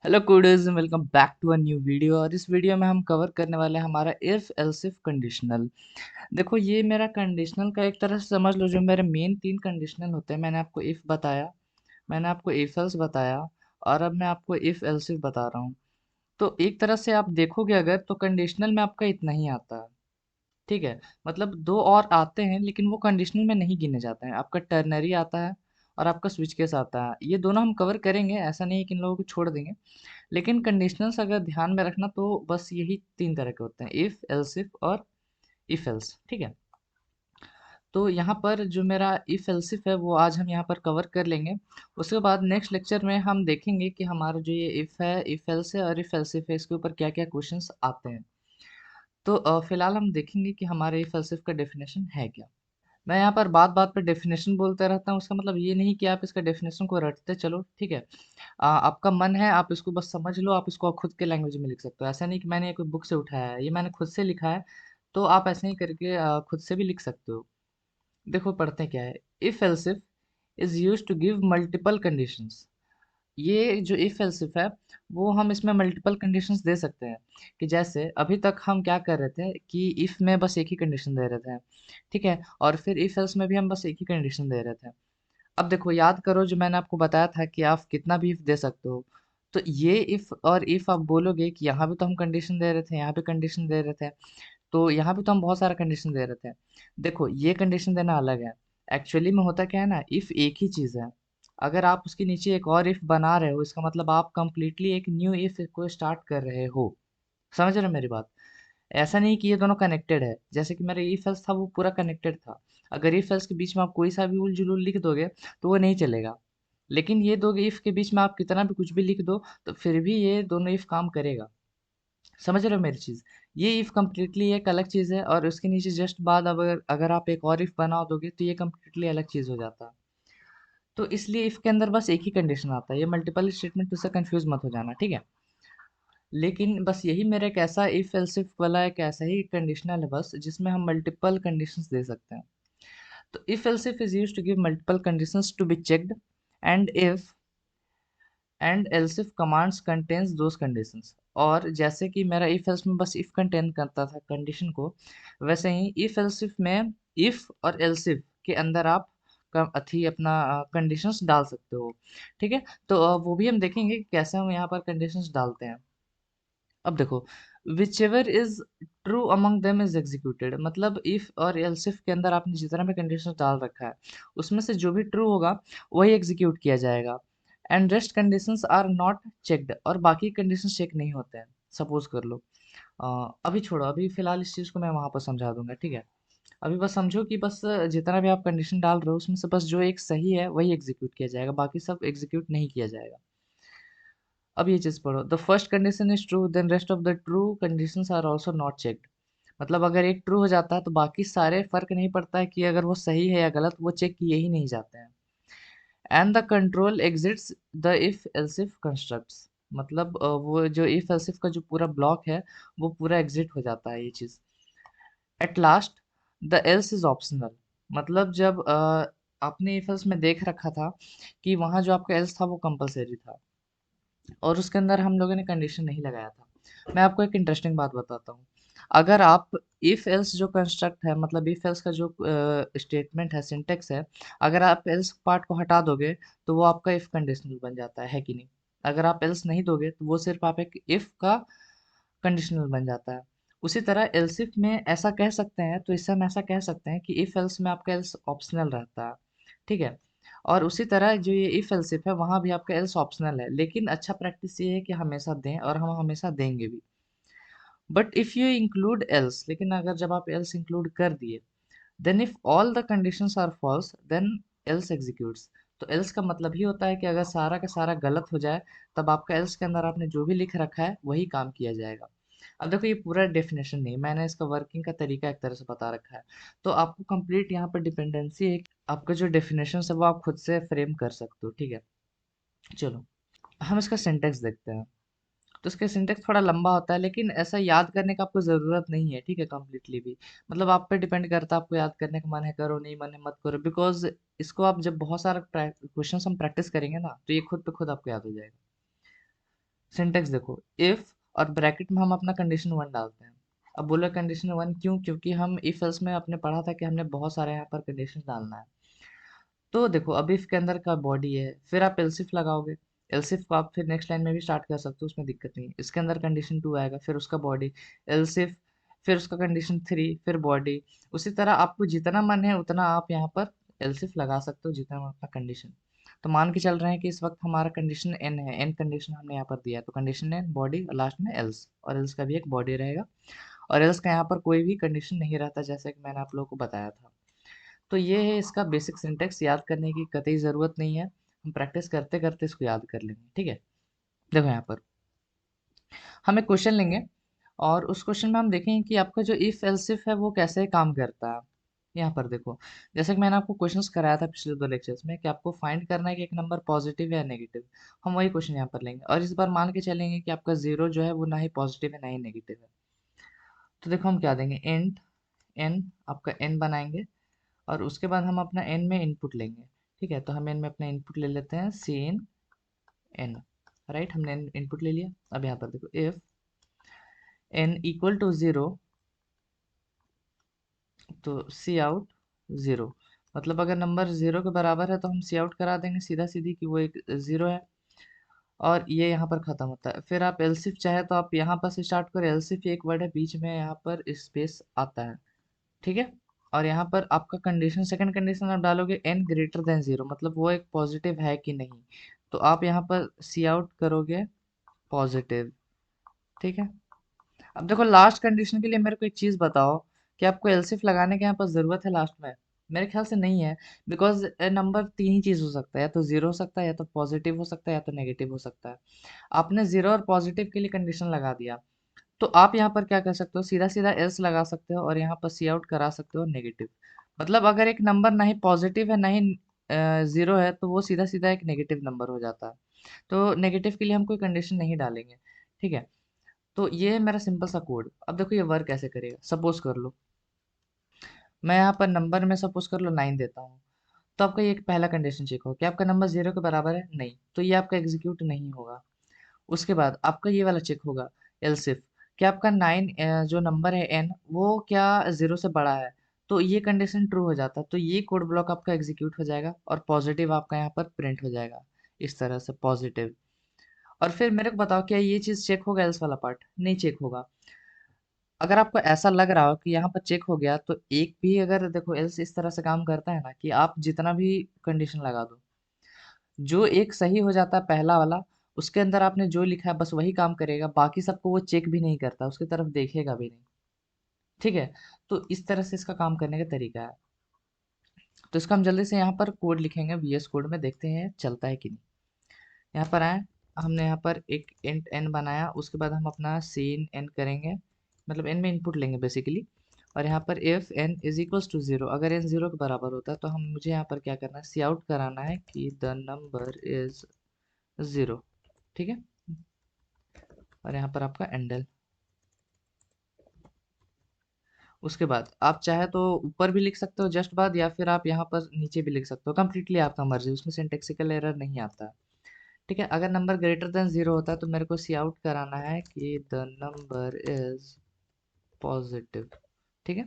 Hello coders, welcome back to a new video. और इस video में हम कवर करने वाले हैं हमारा इफ एल्स इफ कंडीशनल। देखो, ये मेरा कंडीशनल का एक तरह से समझ लो, जो मेरे मेन तीन कंडीशनल होते हैं। मैंने आपको इफ बताया, मैंने आपको इफ एल्स बताया, और अब मैं आपको इफ एल्स इफ बता रहा हूँ। तो एक तरह से आप देखोगे अगर, तो कंडीशनल में आपका इतना ही आता है। ठीक है, मतलब दो और आते हैं लेकिन वो कंडीशनल में नहीं गिने जाते हैं। आपका टर्नरी आता है और आपका स्विच केस आता है। ये दोनों हम कवर करेंगे, ऐसा नहीं है कि इन लोगों को छोड़ देंगे। लेकिन कंडीशनल्स अगर ध्यान में रखना, तो बस यही तीन तरह के होते हैं, इफ एल्स इफ और इफ एल्स। ठीक है, तो यहाँ पर जो मेरा इफ एल्स इफ है वो आज हम यहाँ पर कवर कर लेंगे। उसके बाद नेक्स्ट लेक्चर में हम देखेंगे कि हमारा जो ये इफ है, इफ एल्स है और इफ एल्स इफ है, इसके ऊपर क्या क्या क्वेश्चंस आते हैं। तो फिलहाल हम देखेंगे कि हमारे इफ एल्स इफ का डेफिनेशन है क्या। मैं यहाँ पर बात बात पे डेफिनेशन बोलते रहता हूँ, उसका मतलब ये नहीं कि आप इसका डेफिनेशन को रटते चलो। ठीक है, आपका मन है, आप इसको बस समझ लो, आप इसको खुद के लैंग्वेज में लिख सकते हो। ऐसा नहीं कि मैंने ये कोई बुक से उठाया है, ये मैंने खुद से लिखा है। तो आप ऐसे ही करके खुद से भी लिख सकते हो। देखो पढ़ते क्या है। If else if is use to give multiple conditions. ये जो इफ एल्स इफ है, वो हम इसमें मल्टीपल कंडीशंस दे सकते हैं। कि जैसे अभी तक हम क्या कर रहे थे कि इफ में बस एक ही कंडीशन दे रहे थे। ठीक है, और फिर इफ एल्स में भी हम बस एक ही कंडीशन दे रहे थे। अब देखो, याद करो जो मैंने आपको बताया था कि आप कितना भी इफ दे सकते हो। तो ये इफ और इफ आप बोलोगे कि यहाँ भी तो हम कंडीशन दे रहे थे, यहाँ भी कंडीशन दे रहे थे, तो यहाँ भी तो हम बहुत सारा कंडीशन दे रहे थे। देखो, ये कंडीशन देना अलग है। एक्चुअली में होता क्या है ना, इफ एक ही चीज़ है, अगर आप उसके नीचे एक और इफ बना रहे हो, इसका मतलब आप कंप्लीटली एक न्यू इफ को स्टार्ट कर रहे हो। समझ रहे हो मेरी बात? ऐसा नहीं कि ये दोनों कनेक्टेड है। जैसे कि मेरा इफ एल्स था, वो पूरा कनेक्टेड था। अगर इफ एल्स के बीच में आप कोई सा भी उल जुलूल लिख दोगे तो वो नहीं चलेगा। लेकिन ये दो इफ के बीच में आप कितना भी कुछ भी लिख दो, तो फिर भी ये दोनों इफ काम करेगा। समझ रहे हो मेरी चीज़? ये इफ कम्प्लीटली एक अलग चीज़ है, और उसके नीचे जस्ट बाद अगर अगर आप एक और इफ बना दोगे तो ये कम्प्लीटली अलग चीज़ हो जाता है। तो इसलिए इफ के अंदर बस एक ही कंडीशन आता है। ये मल्टीपल स्टेटमेंट, उससे कंफ्यूज मत हो जाना, ठीक है? लेकिन बस यही मेरा एक ऐसा इफ एल्स इफ वाला एक ऐसा ही कंडीशनल है बस, जिसमें हम मल्टीपल कंडीशंस दे सकते हैं। तो if else if is used to give multiple conditions to be checked, and if and else if commands contains those conditions. और जैसे कि मेरा इफ एल्स में बस इफ कंटेन करता था कंडीशन को, वैसे ही इफ एल्स इफ में इफ और एल्स इफ के अंदर आप अथी अपना कंडीशंस डाल सकते हो। ठीक है, तो वो भी हम देखेंगे कि कैसे हम यहाँ पर कंडीशंस डालते हैं। अब देखो, विच ever is true among them is executed. मतलब इफ और एल्स इफ के अंदर आपने जितना भी कंडीशन डाल रखा है, उसमें से जो भी ट्रू होगा वही एग्जीक्यूट किया जाएगा। And rest conditions are not checked, और बाकी कंडीशंस चेक नहीं होते हैं। सपोज कर लो, अभी छोड़ो, अभी फिलहाल इस चीज़ को मैं वहाँ पर समझा दूंगा। ठीक है, अभी बस समझो कि बस जितना भी आप कंडीशन डाल रहे हो, उसमें से बस जो एक सही है वही एग्जीक्यूट किया जाएगा, बाकी सब एग्जीक्यूट नहीं किया जाएगा। अब ये चीज़ पढ़ो, the first condition is true then rest of the true conditions are also not checked. मतलब अगर एक ट्रू हो जाता है तो बाकी सारे फर्क नहीं पड़ता है कि अगर वो सही है या गलत, वो चेक किए ही नहीं जाते हैं। And the control exits the if else if constructs. मतलब वो जो इफ एल्स इफ का जो पूरा ब्लॉक है, वो पूरा एग्जिट हो जाता है ये चीज़। At last, the else is optional. मतलब जब आपने इफ एल्स में देख रखा था कि वहाँ जो आपका एल्स था वो कंपलसरी था, और उसके अंदर हम लोगों ने कंडीशन नहीं लगाया था। मैं आपको एक इंटरेस्टिंग बात बताता हूँ। अगर आप इफ एल्स जो कंस्ट्रक्ट है, मतलब इफ एल्स का जो स्टेटमेंट है, सिंटेक्स है, अगर आप एल्स पार्ट को हटा दोगे तो वो आपका इफ कंडीशनल बन जाता है कि नहीं? अगर आप एल्स नहीं दोगे तो वो सिर्फ आप एक इफ का कंडीशनल बन जाता है। उसी तरह एल्स इफ में ऐसा कह सकते हैं, तो इससे हम ऐसा कह सकते हैं कि इफ एल्स में आपका एल्स ऑप्शनल रहता है। ठीक है, और उसी तरह जो ये इफ एल्स इफ है, वहाँ भी आपका एल्स ऑप्शनल है, लेकिन अच्छा प्रैक्टिस ये है कि हमेशा दें, और हम हमेशा देंगे भी। But if you include else, लेकिन अगर जब आप एल्स इंक्लूड कर दिए, then if all the conditions are false then else executes. तो एल्स का मतलब ही होता है कि अगर सारा का सारा गलत हो जाए, तब आपका एल्स के अंदर आपने जो भी लिख रखा है वही काम किया जाएगा। अब देखो, ये पूरा डेफिनेशन नहीं, मैंने इसका वर्किंग का तरीका एक तरह से बता रखा है। तो आपको कंप्लीट यहाँ पर डिपेंडेंसी है, आपका जो डेफिनेशन है वो आप खुद से फ्रेम कर सकते हो। ठीक है, चलो हम इसका सिंटेक्स देखते हैं। तो इसका सिंटेक्स थोड़ा लंबा होता है, लेकिन ऐसा याद करने का आपको ज़रूरत नहीं है। ठीक है, कम्प्लीटली भी, मतलब आप पे डिपेंड करता है, आपको याद करने का मन है करो, नहीं मन है मत करो। बिकॉज इसको आप जब बहुत सारा क्वेश्चन हम प्रैक्टिस करेंगे ना, तो ये खुद पे खुद आपको याद हो जाएगा। सिंटेक्स देखो, इफ और ब्रैकेट में हम अपना कंडीशन वन डालते हैं। अब बोलो कंडीशन वन क्यों? क्योंकि हम इफ एल्स में आपने पढ़ा था कि हमने बहुत सारे यहाँ पर कंडीशन डालना है। तो देखो, अब इफ के अंदर का बॉडी है, फिर आप एल्सिफ लगाओगे। एल्सिफ को आप फिर नेक्स्ट लाइन में भी स्टार्ट कर सकते हो, उसमें दिक्कत नहीं है। इसके अंदर कंडीशन टू आएगा, फिर उसका बॉडी, एल्सिफ, फिर उसका कंडीशन थ्री, फिर बॉडी। उसी तरह आपको जितना मन है उतना आप यहाँ पर एल्सिफ लगा सकते हो, जितना अपना कंडीशन। तो मान के चल रहे हैं कि इस वक्त हमारा कंडीशन एन है, एन कंडीशन हमने यहाँ पर दिया है, तो कंडीशन एन बॉडी और लास्ट में एल्स, और एल्स का भी एक बॉडी रहेगा। और एल्स का यहाँ पर कोई भी कंडीशन नहीं रहता, जैसे कि मैंने आप लोगों को बताया था। तो ये है इसका बेसिक सिंटेक्स। याद करने की कतई ज़रूरत नहीं है, हम प्रैक्टिस करते करते इसको याद कर लेंगे, ठीक है। देखो यहाँ पर हम एक क्वेश्चन लेंगे, और उस क्वेश्चन में हम देखेंगे कि आपका जो इफ एल्सिफ है वो कैसे काम करता है। यहाँ पर देखो, जैसे कि मैंने आपको क्वेश्चंस कराया था पिछले 2 लेक्चर्स में कि आपको फाइंड करना है कि एक नंबर पॉजिटिव है या नेगेटिव। हम वही क्वेश्चन यहाँ पर लेंगे, और इस बार मान के चलेंगे कि आपका जीरो जो है वो ना ही पॉजिटिव है ना ही नेगेटिव है। तो देखो हम क्या देंगे, इंट एन, आपका एन बनाएंगे, और उसके बाद हम अपना एन में इनपुट लेंगे। ठीक है, तो हम एन में अपना इनपुट ले लेते हैं, सी इन एन। राइट, हमने इनपुट ले लिया। अब यहाँ पर देखो, if N equal to zero, तो सी आउट जीरो। मतलब अगर नंबर जीरो के बराबर है तो हम सी आउट करा देंगे सीधा सीधी कि वो एक जीरो है, और ये यहाँ पर खत्म होता है। फिर आप एलसिफ चाहे तो आप यहाँ पर से स्टार्ट करो, एलसिफ एक वर्ड है, बीच में यहाँ पर स्पेस आता है, ठीक है। और यहाँ पर आपका कंडीशन, सेकंड कंडीशन आप डालोगे एन ग्रेटर देन जीरो, मतलब वो एक पॉजिटिव है कि नहीं। तो आप यहाँ पर सी आउट करोगे पॉजिटिव, ठीक है। अब देखो, लास्ट कंडीशन के लिए मेरे को एक चीज़ बताओ कि आपको एलसिफ लगाने की यहाँ पर ज़रूरत है लास्ट में? मेरे ख्याल से नहीं है, बिकॉज नंबर तीन ही चीज़ हो सकता है, या तो जीरो हो सकता है, या तो पॉजिटिव हो सकता है, या तो नेगेटिव हो सकता है। आपने जीरो और पॉजिटिव के लिए कंडीशन लगा दिया, तो आप यहाँ पर क्या कर सकते हो, सीधा सीधा एल्स लगा सकते हो, और यहाँ पर सी आउट करा सकते हो नेगेटिव। मतलब अगर एक नंबर ना ही पॉजिटिव है ना ही जीरो है, तो वो सीधा सीधा एक नेगेटिव नंबर हो जाता है। तो नेगेटिव के लिए हम कोई कंडीशन नहीं डालेंगे, ठीक है। तो ये है मेरा सिंपल सा कोड। अब देखो ये वर्क कैसे करेगा। सपोज कर लो मैं यहाँ पर नंबर में सपोज कर लो 9 देता हूँ, तो आपका ये पहला कंडीशन चेक हो कि आपका नंबर जीरो के बराबर है, नहीं, तो ये आपका एग्जीक्यूट नहीं होगा। उसके बाद आपका ये वाला चेक होगा, एल्सिफ, कि आपका 9 जो नंबर है एन, वो क्या जीरो से बड़ा है, तो ये कंडीशन ट्रू हो जाता है, तो ये कोड ब्लॉक आपका एग्जीक्यूट हो जाएगा, और पॉजिटिव आपका यहाँ पर प्रिंट हो जाएगा, इस तरह से पॉजिटिव। और फिर मेरे को बताओ, क्या ये चीज़ चेक होगा? एल्स वाला पार्ट नहीं चेक होगा। अगर आपको ऐसा लग रहा हो कि यहाँ पर चेक हो गया, तो एक भी, अगर देखो एल्स इस तरह से काम करता है ना कि आप जितना भी कंडीशन लगा दो, जो एक सही हो जाता है पहला वाला, उसके अंदर आपने जो लिखा है बस वही काम करेगा, बाकी सबको वो चेक भी नहीं करता, उसकी तरफ देखेगा भी नहीं, ठीक है। तो इस तरह से इसका काम करने का तरीका है। तो इसका हम जल्दी से यहाँ पर कोड लिखेंगे, वीएस कोड में देखते हैं चलता है कि नहीं। यहाँ पर आए, हमने यहाँ पर एक इंट एन बनाया, उसके बाद हम अपना सीन एन करेंगे, मतलब एन में इनपुट लेंगे बेसिकली। और यहाँ पर if N is equals to zero, अगर एन जीरो के बराबर होता है तो हम, मुझे यहाँ पर क्या करना है, सी आउट कराना है कि द नंबर इज जीरो, ठीक है। और यहाँ पर आपका एंडल। उसके बाद आप चाहे तो ऊपर भी लिख सकते हो जस्ट बाद, या फिर आप यहाँ पर नीचे भी लिख सकते हो, कंप्लीटली आपका मर्जी, उसमें सिंटेक्सिकल एरर नहीं आता है, ठीक है। अगर नंबर ग्रेटर देन जीरो होता है तो मेरे को सी आउट कराना है कि द नंबर इज पॉजिटिव, ठीक है।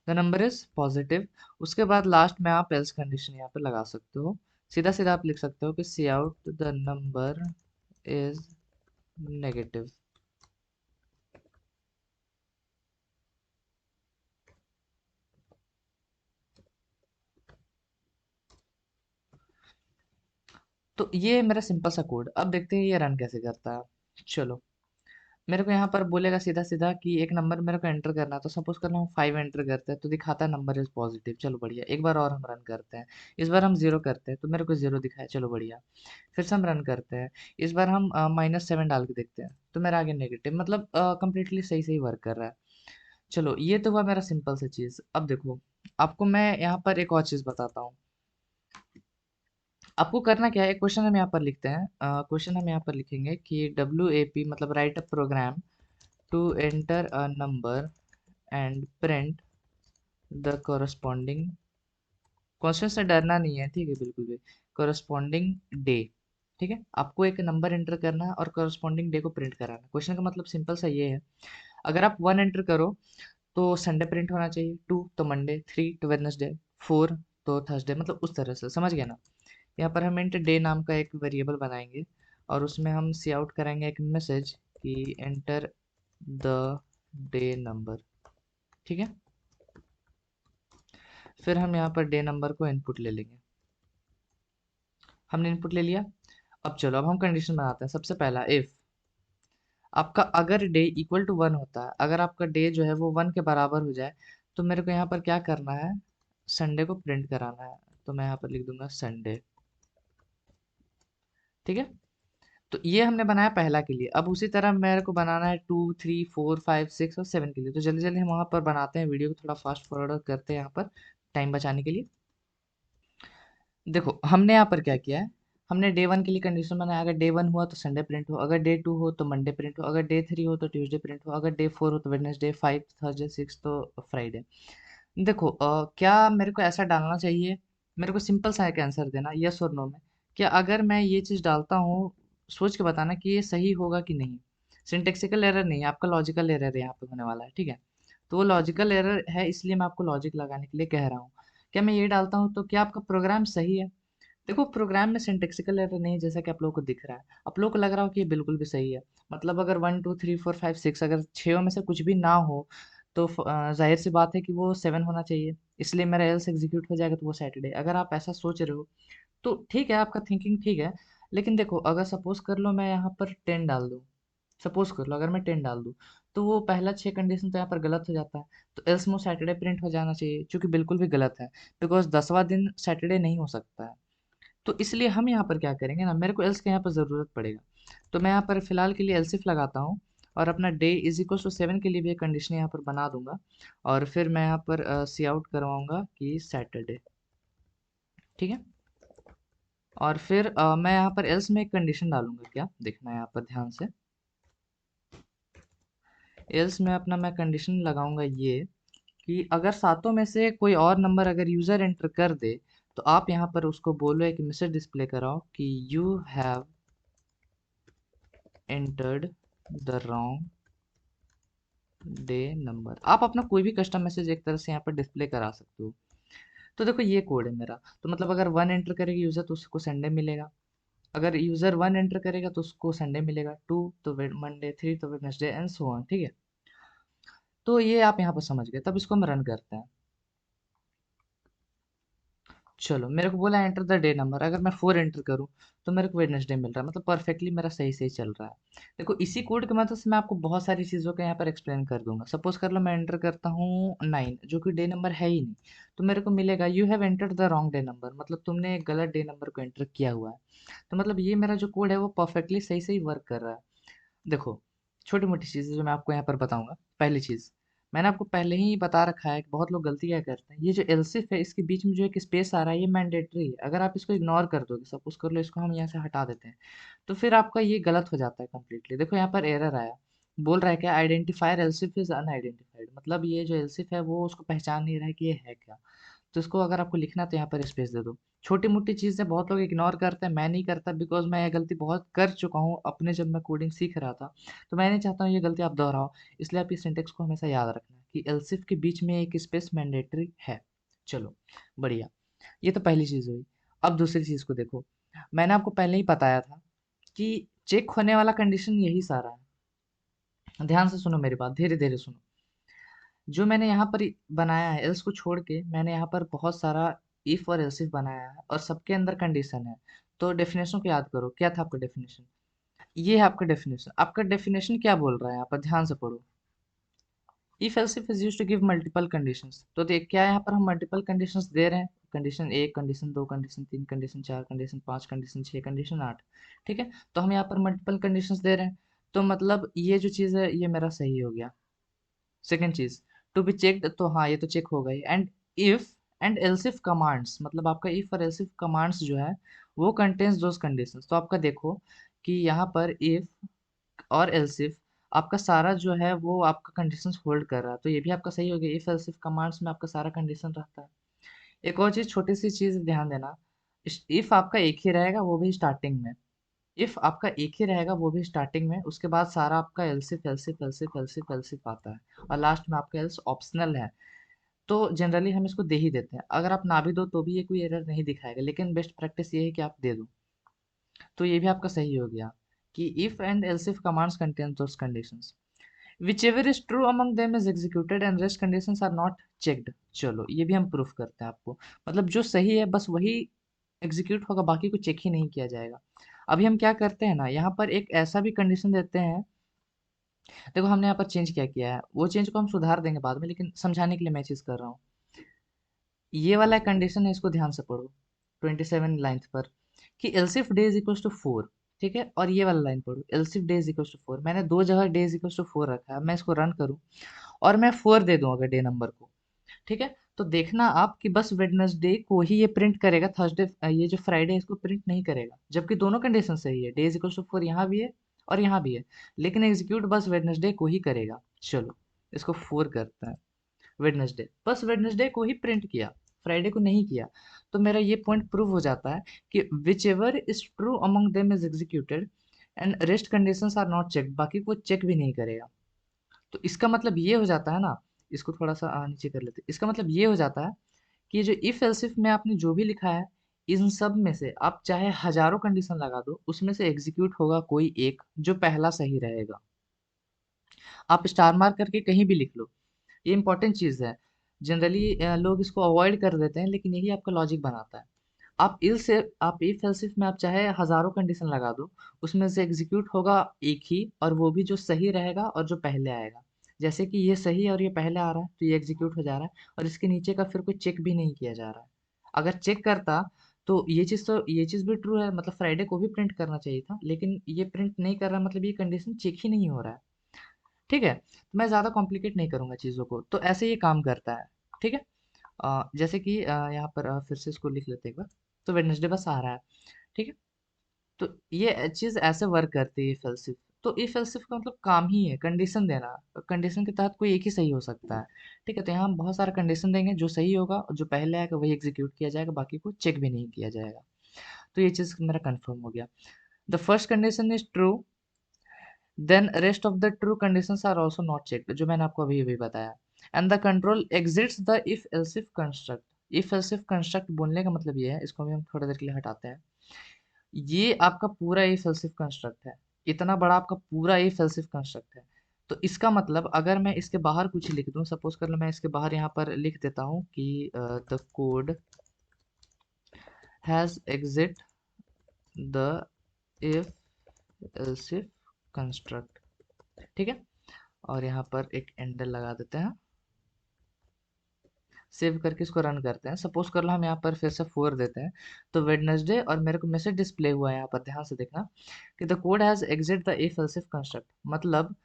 The number is positive. उसके बाद लास्ट में आप एल्स कंडीशन यहाँ पे लगा सकते हो, सीधा सीधा आप लिख सकते हो कि cout the number is negative. तो ये मेरा सिंपल सा कोड। अब देखते हैं ये रन कैसे करता है। चलो, मेरे को यहाँ पर बोलेगा सीधा सीधा कि एक नंबर मेरे को एंटर करना है, तो सपोज कर लो हम 5 एंटर करते हैं, तो दिखाता है नंबर इज पॉजिटिव, चलो बढ़िया। एक बार और हम रन करते हैं, इस बार हम जीरो करते हैं तो मेरे को जीरो दिखाया, चलो बढ़िया। फिर से हम रन करते हैं, इस बार हम -7 डाल के देखते हैं तो मेरा आगे नेगेटिव, मतलब कंप्लीटली सही सही वर्क कर रहा है। चलो, ये तो हुआ मेरा सिंपल सा चीज़। अब देखो, आपको मैं यहाँ पर एक और चीज़ बताता हूँ। आपको करना क्या है, एक क्वेश्चन हम यहाँ पर लिखते हैं, क्वेश्चन हम यहाँ पर लिखेंगे कि WAP, मतलब write a program to enter a number and print the corresponding question से डरना नहीं है, ठीक है, बिल्कुल भी। कोरस्पॉन्डिंग डे, ठीक है, आपको एक नंबर एंटर करना है और कोरस्पॉन्डिंग डे को प्रिंट कराना है। क्वेश्चन का मतलब सिंपल सा ये है, अगर आप 1 एंटर करो तो संडे प्रिंट होना चाहिए, 2 तो मंडे, 3 तो वेडनेसडे, 4 तो थर्सडे, मतलब उस तरह से, समझ गए ना। यहाँ पर हम इंट डे नाम का एक वेरिएबल बनाएंगे और उसमें हम सी आउट करेंगे एक मैसेज कि एंटर द डे नंबर, ठीक है। फिर हम यहाँ पर डे नंबर को इनपुट ले लेंगे। हमने इनपुट ले लिया। अब चलो, अब हम कंडीशन बनाते हैं। सबसे पहला, इफ आपका अगर डे इक्वल टू 1 होता है, अगर आपका डे जो है वो 1 के बराबर हो जाए, तो मेरे को यहाँ पर क्या करना है, संडे को प्रिंट कराना है। तो मैं यहाँ पर लिख दूंगा संडे, ठीक है। तो ये हमने बनाया पहला के लिए। अब उसी तरह मेरे को बनाना है 2, 3, 4, 5, 6 और 7 के लिए। तो जल्दी जल्दी हम वहाँ पर बनाते हैं, वीडियो को थोड़ा फास्ट फॉरवर्ड करते हैं यहाँ पर टाइम बचाने के लिए। देखो हमने यहाँ पर क्या किया है, हमने डे 1 के लिए कंडीशन बनाया, अगर डे 1 हुआ तो संडे प्रिंट हो, अगर डे 2 हो तो मंडे प्रिंट हो, अगर डे 3 हो तो ट्यूसडे प्रिंट हो, अगर डे 4 हो तो वेडनेसडे, 5 थर्सडे, 6 तो फ्राइडे। देखो क्या मेरे को ऐसा डालना चाहिए, मेरे को सिंपल सा एक आंसर देना, यस और नो में। क्या अगर मैं ये चीज़ डालता हूँ, सोच के बताना कि ये सही होगा कि नहीं। सिंटेक्सिकल एरर नहीं है, आपका लॉजिकल एरर यहाँ पे होने वाला है, ठीक है। तो वो लॉजिकल एरर है, इसलिए मैं आपको लॉजिक लगाने के लिए कह रहा हूँ। क्या मैं ये डालता हूँ तो क्या आपका प्रोग्राम सही है? देखो प्रोग्राम में सिंटेक्सिकल एरर नहीं है, जैसा कि आप लोगों को दिख रहा है। आप लोगों को लग रहा हो कि ये बिल्कुल भी सही है। मतलब अगर 1 2 3 4 5 6 अगर छः में से कुछ भी ना हो, तो जाहिर सी बात है कि वो 7 होना चाहिए, इसलिए मेरा एल्स एग्जीक्यूट हो जाएगा, तो वो सैटरडे। अगर आप ऐसा सोच रहे हो तो ठीक है, आपका थिंकिंग ठीक है। लेकिन देखो अगर सपोज कर लो मैं यहाँ पर 10 डाल दूँ, सपोज कर लो अगर मैं 10 डाल दूँ, तो वो पहला 6 कंडीशन तो यहाँ पर गलत हो जाता है। तो एल्स में सैटरडे प्रिंट हो जाना चाहिए, जो कि बिल्कुल भी गलत है, बिकॉज 10वां दिन सैटरडे नहीं हो सकता है। तो इसलिए हम यहाँ पर क्या करेंगे ना, मेरे को एल्स का यहाँ पर ज़रूरत पड़ेगा। तो मैं यहाँ पर फिलहाल के लिए एल्सिफ लगाता हूँ और अपना डे इज इक्वल टू 7 के लिए भी एक कंडीशन यहाँ पर बना दूंगा। और फिर मैं यहाँ पर सी आउट करवाऊंगा कि सैटरडे, ठीक है। और फिर मैं यहाँ पर एल्स में एक कंडीशन डालूंगा, क्या देखना है यहाँ पर ध्यान से। एल्स में अपना मैं कंडीशन लगाऊंगा ये कि अगर सातों में से कोई और नंबर अगर यूज़र एंटर कर दे, तो आप यहाँ पर उसको बोलो, एक मैसेज डिस्प्ले कराओ कि you have entered the wrong day number. आप अपना कोई भी कस्टम मैसेज एक तरह से यहाँ पर डिस्प्ले करा सकते हो। तो देखो ये कोड है मेरा, तो मतलब अगर 1 एंटर करेगा यूज़र तो उसको संडे मिलेगा, अगर यूज़र 1 एंटर करेगा तो उसको संडे मिलेगा, 2 तो मंडे, 3 तो वेडनेसडे एंड सो ऑन, ठीक है। तो ये आप यहाँ पर समझ गए। तब इसको हम रन करते हैं। चलो मेरे को बोला एंटर द डे नंबर, अगर मैं 4 एंटर करूँ तो मेरे को वेडनेसडे मिल रहा है, मतलब परफेक्टली मेरा सही सही चल रहा है। देखो इसी कोड की मदद से मैं आपको बहुत सारी चीज़ों का यहाँ पर एक्सप्लेन कर दूंगा। सपोज कर लो मैं एंटर करता हूँ 9, जो कि डे नंबर है ही नहीं, तो मेरे को मिलेगा you have entered the wrong day number, मतलब तुमने एक गलत डे नंबर को एंटर किया हुआ है। तो मतलब ये मेरा जो कोड है वो परफेक्टली सही सही वर्क कर रहा है। देखो छोटी मोटी चीज़ें जो मैं आपको यहाँ पर बताऊंगा। पहली चीज़, मैंने आपको पहले ही बता रखा है कि बहुत लोग गलती क्या करते हैं, ये जो एलसिफ है इसके बीच में जो एक स्पेस आ रहा है ये मैंडेटरी है। अगर आप इसको इग्नोर कर दोगे, सपोज कर लो इसको हम यहाँ से हटा देते हैं, तो फिर आपका ये गलत हो जाता है कम्प्लीटली। देखो यहाँ पर एरर आया, बोल रहा है क्या, आइडेंटिफायर एलसिफ इज अनआइडेंटिफाइड, मतलब ये जो एलसिफ है वो उसको पहचान नहीं रहा है कि ये है क्या। तो इसको अगर आपको लिखना है तो यहाँ पर स्पेस दे दो। छोटी मोटी चीज़ें बहुत लोग इग्नोर करते हैं, मैं नहीं करता, बिकॉज मैं ये गलती बहुत कर चुका हूँ अपने, जब मैं कोडिंग सीख रहा था। तो मैं नहीं चाहता हूँ ये गलती आप दोहराओ, इसलिए आप इस सिंटेक्स को हमेशा याद रखना कि एलसिफ के बीच में एक स्पेस मैंडेटरी है। चलो बढ़िया, ये तो पहली चीज़ हुई। अब दूसरी चीज़ को देखो, मैंने आपको पहले ही बताया था कि चेक होने वाला कंडीशन यही सारा है। ध्यान से सुनो मेरी बात, धीरे धीरे सुनो। जो मैंने यहाँ पर बनाया है एल्स को छोड़ के, मैंने यहाँ पर बहुत सारा इफ और एल्स इफ बनाया है और सबके अंदर कंडीशन है। तो डेफिनेशन को याद करो, क्या था आपका डेफिनेशन, ये है आपका डेफिनेशन। आपका डेफिनेशन क्या बोल रहा है यहाँ पर, ध्यान से पढ़ो। If else if is used to give multiple conditions, तो देख क्या यहाँ पर हम मल्टीपल कंडीशंस दे रहे हैं, condition 1, condition 2, condition 3, condition 4, condition 5, condition 6, condition 8, ठीक है। तो हम यहाँ पर मल्टीपल कंडीशंस दे रहे हैं, तो मतलब ये जो चीज़ है ये मेरा सही हो गया। सेकेंड चीज, टू बी चेक्ड, तो हाँ ये तो चेक हो गई। And if and else if commands, मतलब आपका इफ और एल्सिफ कमांड्स जो है वो कंटेन्स दोज कंडीशंस। तो आपका देखो कि यहाँ पर इफ और एल्सिफ आपका सारा जो है वो आपका कंडीशंस होल्ड कर रहा है, तो ये भी आपका सही हो गया। इफ एल्सिफ कमांड्स में आपका सारा कंडीशन रहता है। एक और चीज़, छोटी सी चीज़ ध्यान देना, इफ आपका एक ही रहेगा वो भी स्टार्टिंग में, इफ आपका एक ही रहेगा वो भी स्टार्टिंग में, उसके बाद सारा आपका elif elif elif elif elif आता है, और लास्ट में आपका एल्स ऑप्शनल है, तो जनरली हम इसको दे ही देते हैं। अगर आप ना भी दो तो भी ये कोई एरर नहीं दिखाएगा, लेकिन बेस्ट प्रैक्टिस ये है कि आप दे दो। तो ये भी आपका सही हो गया कि if and else if commands contain those conditions, whichever is true among them is executed and rest conditions are not checked। चलो ये भी हम प्रूफ करते हैं आपको, मतलब जो सही है बस वही एग्जीक्यूट होगा, बाकी को चेक ही नहीं किया जाएगा। अभी हम क्या करते हैं ना, यहाँ पर एक ऐसा भी कंडीशन देते हैं, देखो हमने यहाँ पर चेंज क्या किया है, वो चेंज को हम सुधार देंगे बाद में, लेकिन समझाने के लिए मैं चीज़ कर रहा हूँ। ये वाला कंडीशन है, इसको ध्यान से पढ़ो 27 लाइन्स पर, कि elif day is equal to 4, ठीक है, और ये वाला लाइन पढ़ो, elif day is equal to 4, मैंने दो जगह डे इज इक्वल टू 4 रखा है। मैं इसको रन करूँ और मैं 4 दे दूँ अगर डे नंबर को, ठीक है, तो देखना आप कि बस वेडनेसडे को ही ये प्रिंट करेगा, थर्सडे ये जो फ्राइडे है इसको प्रिंट नहीं करेगा, जबकि दोनों कंडीशन सही है, डे इज इक्वल टू 4 यहाँ भी है और यहाँ भी है, लेकिन एग्जीक्यूट बस वेडनेसडे को ही करेगा। चलो इसको 4 करते हैं, वेडनेसडे बस वेडनेसडे को ही प्रिंट किया, फ्राइडे को नहीं किया। तो मेरा ये पॉइंट प्रूव हो जाता है कि which ever is true among them is executed and rest conditions are not check, बाकी को चेक भी नहीं करेगा। तो इसका मतलब ये हो जाता है ना, इसको थोड़ा सा नीचे कर लेते हैं, इसका मतलब ये हो जाता है कि जो इफ एल्स इफ में आपने जो भी लिखा है, इन सब में से आप चाहे हजारों कंडीशन लगा दो, उसमें से एग्जीक्यूट होगा कोई एक जो पहला सही रहेगा। आप स्टार मार्क करके कहीं भी लिख लो, ये इंपॉर्टेंट चीज़ है। जनरली लोग इसको अवॉइड कर देते हैं, लेकिन यही आपका लॉजिक बनाता है। आप इफ एल्स इफ में आप चाहे हजारों कंडीशन लगा दो, उसमें से एग्जीक्यूट होगा एक ही, और वो भी जो सही रहेगा और जो पहले आएगा। जैसे कि ये सही है और ये पहले आ रहा है, तो ये एग्जीक्यूट हो जा रहा है, और इसके नीचे का फिर कोई चेक भी नहीं किया जा रहा है। अगर चेक करता तो ये चीज़ भी ट्रू है, मतलब फ्राइडे को भी प्रिंट करना चाहिए था, लेकिन ये प्रिंट नहीं कर रहा, मतलब ये कंडीशन चेक ही नहीं हो रहा है। ठीक है, तो मैं ज़्यादा कॉम्प्लिकेट नहीं करूँगा चीज़ों को, तो ऐसे ये काम करता है। ठीक है, जैसे कि यहाँ पर फिर से इसको लिख लेते हैं एक बार, तो वेडनेसडे बस आ रहा है। ठीक है, तो ये चीज़ ऐसे वर्क करती है इफ एल्स इफ। तो इफ एल्स इफ का मतलब काम ही है कंडीशन देना, कंडीशन के तहत कोई एक ही सही हो सकता है। ठीक है, तो यहाँ हम बहुत सारा कंडीशन देंगे, जो सही होगा और जो पहले आएगा वही एग्जीक्यूट किया जाएगा, बाकी को चेक भी नहीं किया जाएगा। तो ये चीज़ मेरा कंफर्म हो गया। The first condition is true, then rest of the true conditions are also not checked, जो मैंने आपको अभी अभी बताया। And the control exits the if else if construct. If else if construct बोलने का मतलब ये है, इसको भी हम थोड़ी देर के लिए हटाते हैं। ये आपका पूरा इफ एल्स इफ कंस्ट्रक्ट है, इतना बड़ा आपका पूरा इफ एल्स इफ कंस्ट्रक्ट है। तो इसका मतलब अगर मैं इसके बाहर कुछ लिख दूं, सपोज कर लो मैं इसके बाहर यहाँ पर लिख देता हूँ कि the code has exit the if else if construct, ठीक है, और यहाँ पर एक एंडर लगा देते हैं, सेव करके इसको रन करते हैं। सपोज कर लो हम यहाँ पर फिर से 4 देते हैं, तो वेडनेसडे, और मेरे को मैसेज डिस्प्ले हुआ है यहाँ पर, ध्यान से देखना कि the code has exit the if else if construct, मतलब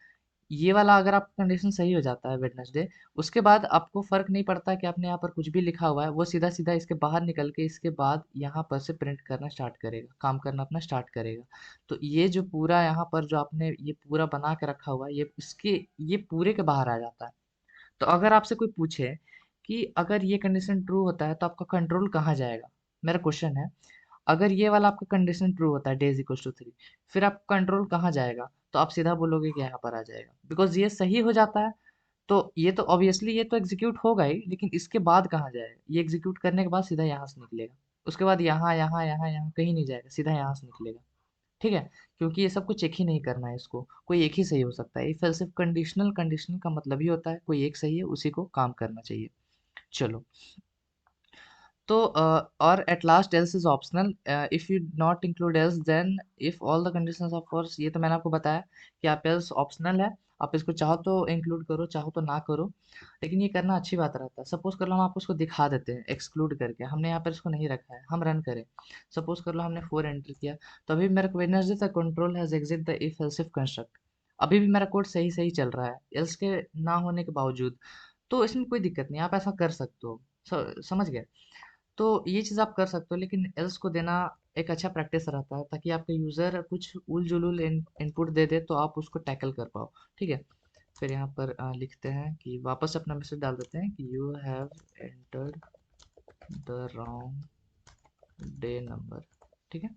ये वाला अगर आपका कंडीशन सही हो जाता है वेडनेसडे, उसके बाद आपको फर्क नहीं पड़ता कि आपने यहाँ पर कुछ भी लिखा हुआ है, वो सीधा सीधा इसके बाहर निकल के इसके बाद यहाँ पर से प्रिंट करना स्टार्ट करेगा, काम करना अपना स्टार्ट करेगा। तो ये जो पूरा यहाँ पर जो आपने ये पूरा बना के रखा हुआ है, ये पूरे के बाहर आ जाता है। तो अगर आपसे कोई पूछे कि अगर ये कंडीशन ट्रू होता है तो आपका कंट्रोल कहाँ जाएगा, मेरा क्वेश्चन है, अगर ये वाला आपका कंडीशन ट्रू होता है डे इज इक्वल टू 3, फिर आपका कंट्रोल कहाँ जाएगा, तो आप सीधा बोलोगे कि यहाँ पर आ जाएगा, बिकॉज ये सही हो जाता है। तो ये तो ऑब्वियसली ये तो एग्जीक्यूट होगा ही, लेकिन इसके बाद कहाँ जाएगा, ये एग्जीक्यूट करने के बाद सीधा यहाँ से निकलेगा, उसके बाद यहाँ यहाँ यहाँ यहाँ कहीं नहीं जाएगा, सीधा यहाँ से निकलेगा। ठीक है, क्योंकि ये सब कुछ चेक ही नहीं करना है, इसको कोई एक ही सही हो सकता है। If else if conditional, conditional का मतलब ही होता है कोई एक सही है, उसी को काम करना चाहिए। चलो, तो और at last else is optional, if you not include else then if all the conditions of course, ये तो मैंने आपको बताया कि आप एल्स ऑप्शनल है, आप इसको चाहो तो इंक्लूड करो, चाहो तो ना करो, लेकिन ये करना अच्छी बात रहता है। सपोज कर लो हम आपको इसको दिखा देते हैं एक्सक्लूड करके, हमने यहाँ पर इसको नहीं रखा है, हम रन करें, सपोज कर लो हमने 4 एंटर किया, तो अभी मेरा वेडनेसडे तक control has exit the if else if construct, अभी भी मेरा कोड सही सही चल रहा है एल्स के ना होने के बावजूद। तो इसमें कोई दिक्कत नहीं, आप ऐसा कर सकते हो। समझ गए? तो ये चीज़ आप कर सकते हो, लेकिन एल्स को देना एक अच्छा प्रैक्टिस रहता है, ताकि आपका यूज़र कुछ उल जुलूल इनपुट दे दे तो आप उसको टैकल कर पाओ। ठीक है, फिर यहाँ पर लिखते हैं कि वापस अपना मैसेज डाल देते हैं कि you have entered the wrong day number. ठीक है।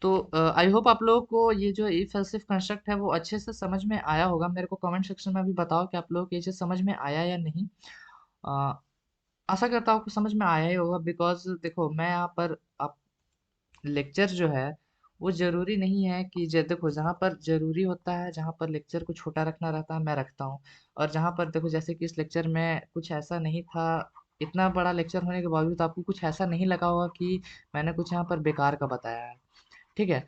तो आई होप आप लोगों को ये जो इफ एल्स इफ कंस्ट्रक्ट है वो अच्छे से समझ में आया होगा। मेरे को कमेंट सेक्शन में भी बताओ कि आप लोगों को ये चीज़ समझ में आया या नहीं। अ, आशा करता हूँ कि समझ में आया ही होगा, बिकॉज देखो मैं यहाँ पर आप लेक्चर जो है वो ज़रूरी नहीं है कि देखो जहाँ पर ज़रूरी होता है, जहाँ पर लेक्चर को छोटा रखना रहता है मैं रखता हूँ। और जहाँ पर देखो जैसे कि इस लेक्चर में कुछ ऐसा नहीं था, इतना बड़ा लेक्चर होने के बावजूद आपको कुछ ऐसा नहीं लगा होगा कि मैंने कुछ यहाँ पर बेकार का बताया है। ठीक है।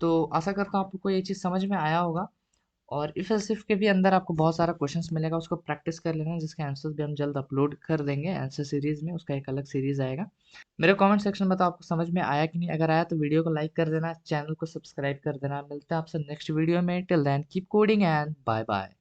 तो आशा करता हूँ आपको ये चीज़ समझ में आया होगा। और इफ एल्स इफ के भी अंदर आपको बहुत सारा क्वेश्चंस मिलेगा, उसको प्रैक्टिस कर लेना, जिसके आंसर्स भी हम जल्द अपलोड कर देंगे आंसर सीरीज में, उसका एक अलग सीरीज आएगा। मेरे कमेंट सेक्शन में बताओ आपको समझ में आया कि नहीं। अगर आया तो वीडियो को लाइक कर देना, चैनल को सब्सक्राइब कर देना। मिलते हैं आपसे नेक्स्ट वीडियो में। Till then keep coding and bye bye.